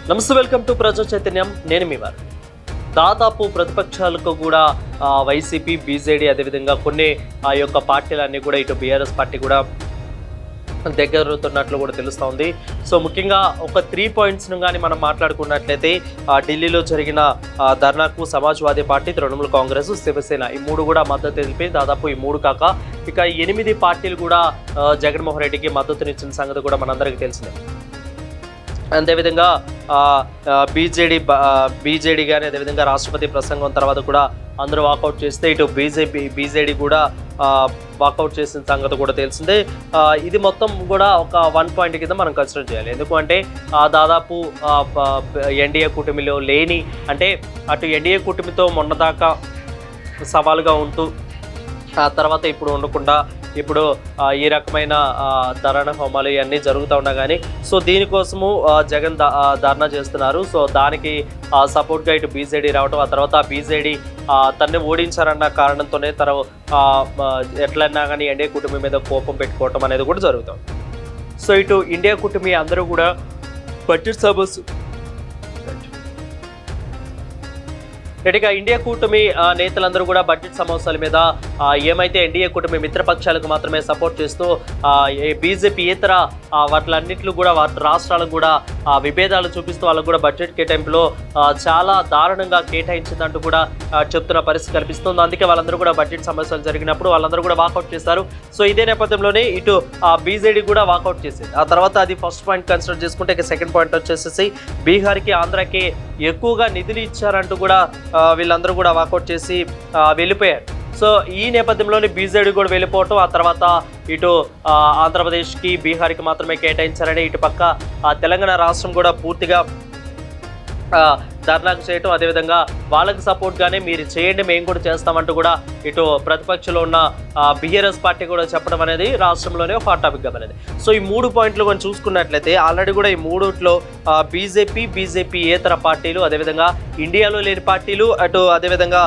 నమస్తే, welcome to ప్రజా చైతన్యం. నేను మీ వారు. దాదాపు ప్రతిపక్షాలకు కూడా వైసీపీ, బీజేడీ అదేవిధంగా కొన్ని ఆ యొక్క పార్టీలన్నీ కూడా ఇటు బీఆర్ఎస్ పార్టీ కూడా దగ్గరవుతున్నట్లు కూడా తెలుస్తూ ఉంది. సో ముఖ్యంగా ఒక 3 పాయింట్స్ను కానీ మనం మాట్లాడుకున్నట్లయితే ఢిల్లీలో జరిగిన ధర్నాకు సమాజ్వాదీ పార్టీ, తృణమూల్ కాంగ్రెస్, శివసేన ఈ 3 కూడా మద్దతు తెలిపి దాదాపు ఈ 3 కాక ఇక 8 పార్టీలు కూడా జగన్మోహన్ రెడ్డికి మద్దతునిచ్చిన సంగతి కూడా మనందరికీ తెలిసిందే. అదేవిధంగా బీజేడీ కానీ అదేవిధంగా రాష్ట్రపతి ప్రసంగం తర్వాత కూడా అందరూ వాకౌట్ చేస్తే ఇటు బీజేడీ కూడా వాకౌట్ చేసిన సంగతి కూడా తెలిసిందే. ఇది మొత్తం కూడా ఒక 1 పాయింట్ కింద మనం కన్సిడర్ చేయాలి. ఎందుకంటే దాదాపు ఎన్డీఏ కూటమిలో లేని, అంటే అటు ఎన్డీఏ కూటమితో మొన్నదాకా సవాలుగా ఉంటూ ఆ తర్వాత ఇప్పుడు ఉండకుండా ఇప్పుడు ఈ రకమైన ధరణ హోమాలు ఇవన్నీ జరుగుతూ ఉన్నా కానీ సో దీనికోసము జగన్ ధర్నా చేస్తున్నారు. సో దానికి సపోర్ట్గా ఇటు బీజేడీ రావటం, ఆ తర్వాత బీజేడీ తన్ని ఓడించారన్న కారణంతోనే ఎట్లన్నా కానీ ఎన్డీఏ కూటమి మీద కోపం పెట్టుకోవటం అనేది కూడా జరుగుతుంది. సో ఇటు ఇండియా కూటమి అందరూ కూడా బడ్జెట్ సభస్ రెడీగా ఇండియా కూటమి నేతలందరూ కూడా బడ్జెట్ సమావేశాల మీద ఏమైతే ఎన్డీఏ కూటమి మిత్రపక్షాలకు మాత్రమే సపోర్ట్ చేస్తూ బీజేపీ ఇతర వాటిలన్నింటిలో కూడా రాష్ట్రాలకు కూడా విభేదాలు చూపిస్తూ వాళ్ళకు కూడా బడ్జెట్ కేటాయింపులో చాలా దారుణంగా కేటాయించిందంటూ కూడా చెప్తున్న పరిస్థితి కనిపిస్తుంది. అందుకే వాళ్ళందరూ కూడా బడ్జెట్ సమావేశాలు జరిగినప్పుడు వాళ్ళందరూ కూడా వాకౌట్ చేశారు. సో ఇదే నేపథ్యంలోనే ఇటు బీజేడీ కూడా వాకౌట్ చేసింది. ఆ తర్వాత అది ఫస్ట్ పాయింట్ కన్సిడర్ చేసుకుంటే ఇక సెకండ్ పాయింట్ వచ్చేసేసి బీహార్కి, ఆంధ్రాకి ఎక్కువగా నిధులు ఇచ్చారంటూ కూడా వీళ్ళందరూ కూడా వాకౌట్ చేసి వెళ్ళిపోయారు. సో ఈ నేపథ్యంలోనే బీజేడీ కూడా వెళ్ళిపోవటం, ఆ తర్వాత ఇటు ఆంధ్రప్రదేశ్కి, బీహార్కి మాత్రమే కేటాయించారని ఇటు పక్క తెలంగాణ రాష్ట్రం కూడా పూర్తిగా ధర్నాకు చేయటం, అదేవిధంగా వాళ్ళకి సపోర్ట్గానే మీరు చేయండి మేము కూడా చేస్తామంటూ కూడా ఇటు ప్రతిపక్షంలో ఉన్న బీఆర్ఎస్ పార్టీ కూడా చెప్పడం అనేది రాష్ట్రంలోనే ఒక హాట్ టాపిక్గా మారింది. సో ఈ 3 పాయింట్లు మనం చూసుకున్నట్లయితే ఆల్రెడీ కూడా ఈ 3లో బీజేపీ ఏతర పార్టీలు, అదేవిధంగా ఇండియాలో లేని పార్టీలు, అటు అదేవిధంగా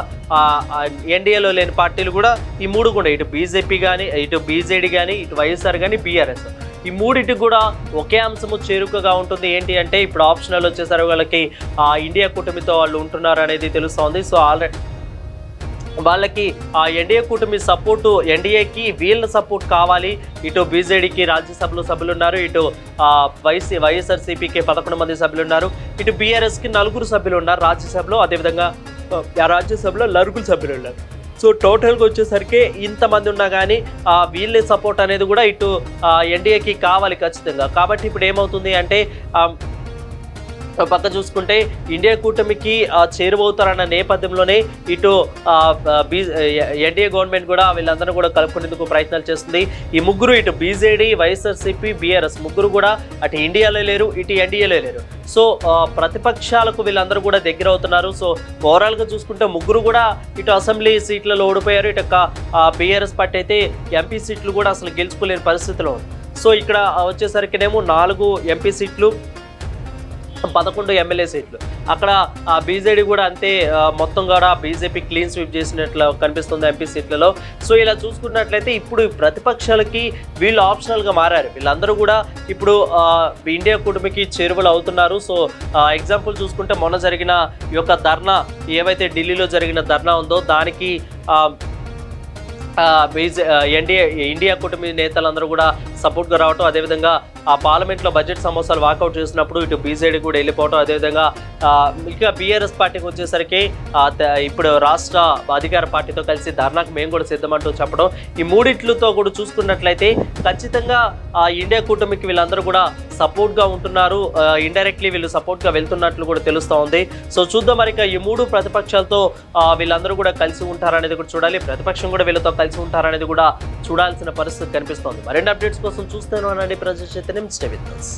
ఎన్డీఏలో లేని పార్టీలు కూడా ఈ 3 కూడా ఇటు బీజేపీ కానీ, ఇటు బీజేడీ కానీ, ఇటు వైఎస్ఆర్ కానీ, బీఆర్ఎస్ ఈ 3టికి కూడా ఒకే అంశము చేరుకగా ఉంటుంది. ఏంటి అంటే ఇప్పుడు ఆప్షనల్ వచ్చేసరికి వాళ్ళకి ఇండియా కూటమితో వాళ్ళు ఉంటున్నారు అనేది తెలుస్తోంది. సో ఆల్రెడీ వాళ్ళకి ఎన్డీఏ కూటమి సపోర్టు, ఎన్డీఏకి వీళ్ళ సపోర్ట్ కావాలి. ఇటు బీజేడీకి రాజ్యసభలో సభ్యులు ఉన్నారు, ఇటు వైఎస్ఆర్సీపీకి 11 మంది సభ్యులు ఉన్నారు, ఇటు బీఆర్ఎస్కి 4 సభ్యులు ఉన్నారు రాజ్యసభలో, అదేవిధంగా రాజ్యసభలో 9 సభ్యులు ఉన్నారు. సో టోటల్గా వచ్చేసరికి ఇంతమంది ఉన్నా కానీ వీళ్ళ సపోర్ట్ అనేది కూడా ఇటు ఎన్డీఏకి కావాలి ఖచ్చితంగా. కాబట్టి ఇప్పుడు ఏమవుతుంది అంటే పక్క చూసుకుంటే ఇండియా కూటమికి చేరువవుతారన్న నేపథ్యంలోనే ఇటు ఎన్డీఏ గవర్నమెంట్ కూడా వీళ్ళందరూ కూడా కలుపుకునేందుకు ప్రయత్నాలు చేస్తుంది. ఈ 3 ఇటు బీజేడీ, వైఎస్ఆర్సీపీ, బీఆర్ఎస్ 3 కూడా అటు ఇండియాలో లేరు, ఇటు ఎన్డీఏలో లేరు. సో ప్రతిపక్షాలకు వీళ్ళందరూ కూడా దగ్గర అవుతున్నారు. సో ఓవరాల్గా చూసుకుంటే 3 కూడా ఇటు అసెంబ్లీ సీట్లలో ఓడిపోయారు. ఇటు బీఆర్ఎస్ పార్టీ అయితే ఎంపీ సీట్లు కూడా అసలు గెలుచుకోలేని పరిస్థితిలో ఉంది. సో ఇక్కడ వచ్చేసరికినేమో 4 ఎంపీ సీట్లు, 11 ఎమ్మెల్యే సీట్లు. అక్కడ బీజేడీ కూడా అంతే, మొత్తం కూడా బీజేపీ క్లీన్ స్వీప్ చేసినట్లు కనిపిస్తుంది ఎంపీ సీట్లలో. సో ఇలా చూసుకున్నట్లయితే ఇప్పుడు ప్రతిపక్షాలకి వీళ్ళు ఆప్షనల్గా మారారు. వీళ్ళందరూ కూడా ఇప్పుడు ఇండియా కూటమికి చేరువలు అవుతున్నారు. సో ఎగ్జాంపుల్ చూసుకుంటే మొన్న జరిగిన ఈ యొక్క ధర్నా, ఏవైతే ఢిల్లీలో జరిగిన ధర్నా ఉందో దానికి ఇండియా కూటమి నేతలందరూ కూడా సపోర్ట్గా రావటం, అదేవిధంగా పార్లమెంట్లో బడ్జెట్ సమావేశాలు వాకౌట్ చేసినప్పుడు ఇటు బీజేడీ కూడా వెళ్ళిపోవటం, అదేవిధంగా ఇక బీఆర్ఎస్ పార్టీకి వచ్చేసరికి ఇప్పుడు రాష్ట్ర అధికార పార్టీతో కలిసి ధర్నాకు మేము కూడా సిద్ధమంటూ చెప్పడం, ఈ 3టితో కూడా చూసుకున్నట్లయితే ఖచ్చితంగా ఇండియా కూటమికి వీళ్ళందరూ కూడా సపోర్ట్గా ఉంటున్నారు. ఇండైరెక్ట్లీ వీళ్ళు సపోర్ట్గా వెళ్తున్నట్లు కూడా తెలుస్తూ ఉంది. సో చూద్దాం మరి ఈ 3 ప్రతిపక్షాలతో వీళ్ళందరూ కూడా కలిసి ఉంటారనేది కూడా చూడాలి. ప్రతిపక్షం కూడా వీళ్ళతో కలిసి ఉంటారనేది కూడా చూడాల్సిన పరిస్థితి కనిపిస్తోంది. మరిన్ని అప్డేట్స్ కోసం చూస్తూనే ఉండండి ప్రజా చైతన్యం. Stay with us.